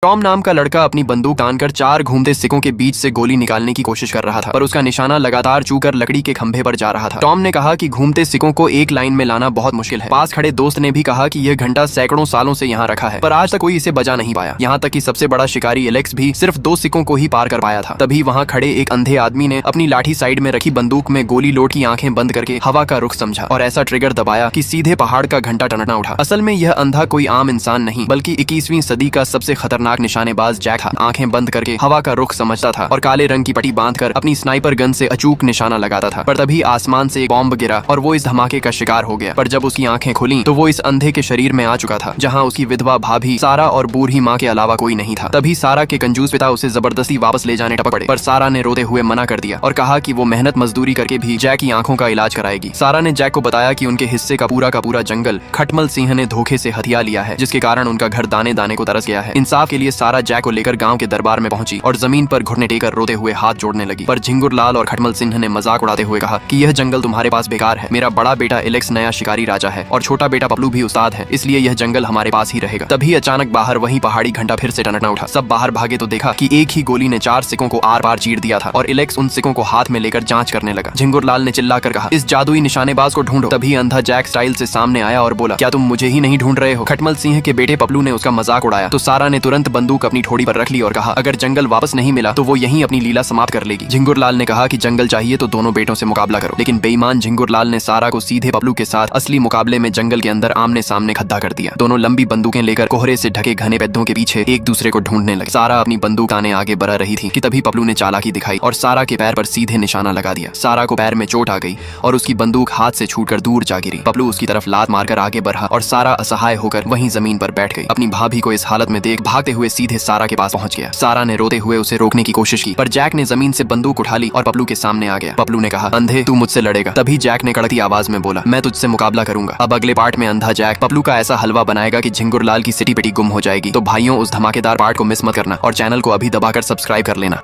Tom नाम का लड़का अपनी बंदूक तानकर 4 घूमते सिक्कों के बीच से गोली निकालने की कोशिश कर रहा था, पर उसका निशाना लगातार चूकर लकड़ी के खंभे पर जा रहा था। टॉम ने कहा कि घूमते सिक्कों को एक लाइन में लाना बहुत मुश्किल है। पास खड़े दोस्त ने भी कहा कि यह घंटा सैकड़ों सालों से यहाँ रखा है, पर आज तक कोई इसे बजा नहीं पाया। यहाँ तक कि सबसे बड़ा शिकारी एलेक्स भी सिर्फ 2 सिक्कों को ही पार कर पाया था। तभी वहाँ खड़े एक अंधे आदमी ने अपनी लाठी साइड में रखी बंदूक में गोली लोड की आंखें बंद करके हवा का रुख समझा और ऐसा ट्रिगर दबाया कि सीधे पहाड़ का घंटा टनटना उठा। असल में यह अंधा कोई आम इंसान नहीं, बल्कि 21वीं सदी का सबसे खतरनाक निशानेबाज जैक था। आंखें बंद करके हवा का रुख समझता था और काले रंग की पट्टी बांधकर अपनी स्नाइपर गन से अचूक निशाना लगाता था। पर तभी आसमान से एक बॉम्ब गिरा और वो इस धमाके का शिकार हो गया। पर जब उसकी आंखें खुली तो वो इस अंधे के शरीर में आ चुका था, जहाँ उसकी विधवा भाभी सारा और बूढ़ी माँ के अलावा कोई नहीं था। तभी सारा के कंजूस पिता उसे जबरदस्ती वापस ले जाने टपक पड़े, पर सारा ने रोते हुए मना कर दिया और कहा कि वो मेहनत मजदूरी करके भी जैक की आंखों का इलाज कराएगी। सारा ने जैक को बताया कि उनके हिस्से का पूरा जंगल खटमल सिंह ने धोखे से हथिया लिया है, जिसके कारण उनका घर दाने दाने को तरस गया है। इंसाफ के लिए सारा जैक को लेकर गांव के दरबार में पहुंची और जमीन पर घुटने टेकर रोते हुए हाथ जोड़ने लगी। पर झिंगुर लाल और खटमल सिंह ने मजाक उड़ाते हुए कहा कि यह जंगल तुम्हारे पास बेकार है। मेरा बड़ा बेटा एलेक्स नया शिकारी राजा है और छोटा बेटा पपलू भी उस्ताद है, इसलिए यह जंगल हमारे पास ही रहेगा। तभी अचानक बाहर वही पहाड़ी घंटा फिर से टनटना उठा। सब बाहर भागे तो देखा कि एक ही गोली ने 4 सिक्कों को आर पार चीर दिया था और एलेक्स उन सिक्कों को हाथ में लेकर जांच करने लगा। झिंगुर लाल ने चिल्लाकर कहा, इस जादुई निशानेबाज को ढूंढो। तभी अंधा जैक स्टाइल से सामने आया और बोला, क्या तुम मुझे ही नहीं ढूंढ रहे हो? खटमल सिंह के बेटे पपलू ने उसका मजाक उड़ाया तो सारा ने तुरंत बंदूक अपनी ठोड़ी पर रख ली और कहा, अगर जंगल वापस नहीं मिला तो वो यहीं अपनी लीला समाप्त कर लेगी। झिंगुर लाल ने कहा कि जंगल चाहिए तो दोनों बेटों से मुकाबला करो, लेकिन बेईमान झिंगुर लाल ने सारा को सीधे पपलू के साथ असली मुकाबले में जंगल के अंदर आमने सामने खड्डा कर दिया। दोनों लंबी बंदूकें लेकर कोहरे से ढके घने पेड़ों के पीछे एक दूसरे को ढूंढने लगे। सारा अपनी बंदूक ताने आगे बढ़ रही थी कि तभी पपलू ने चालाकी दिखाई और सारा के पैर पर सीधे निशाना लगा दिया। सारा को पैर में चोट आ गई और उसकी बंदूक हाथ से छूटकर दूर जा गिरी। पपलू उसकी तरफ लात मारकर आगे बढ़ा और सारा असहाय होकर वहीं जमीन पर बैठ गई। अपनी भाभी को इस हालत में देख भागते हुए सीधे सारा के पास पहुंच गया। सारा ने रोते हुए उसे रोकने की कोशिश की, पर जैक ने जमीन से बंदूक उठा ली और पपलू के सामने आ गया। पपलू ने कहा, अंधे तू मुझसे लड़ेगा? तभी जैक ने कड़कती आवाज में बोला, मैं तुझसे मुकाबला करूंगा। अब अगले पार्ट में अंधा जैक पपलू का ऐसा हलवा बनाएगा कि झिंगुर लाल की सिटी पिटी गुम हो जाएगी। तो भाइयों, उस धमाकेदार पार्ट को मिस मत करना और चैनल को अभी दबाकर सब्सक्राइब कर लेना।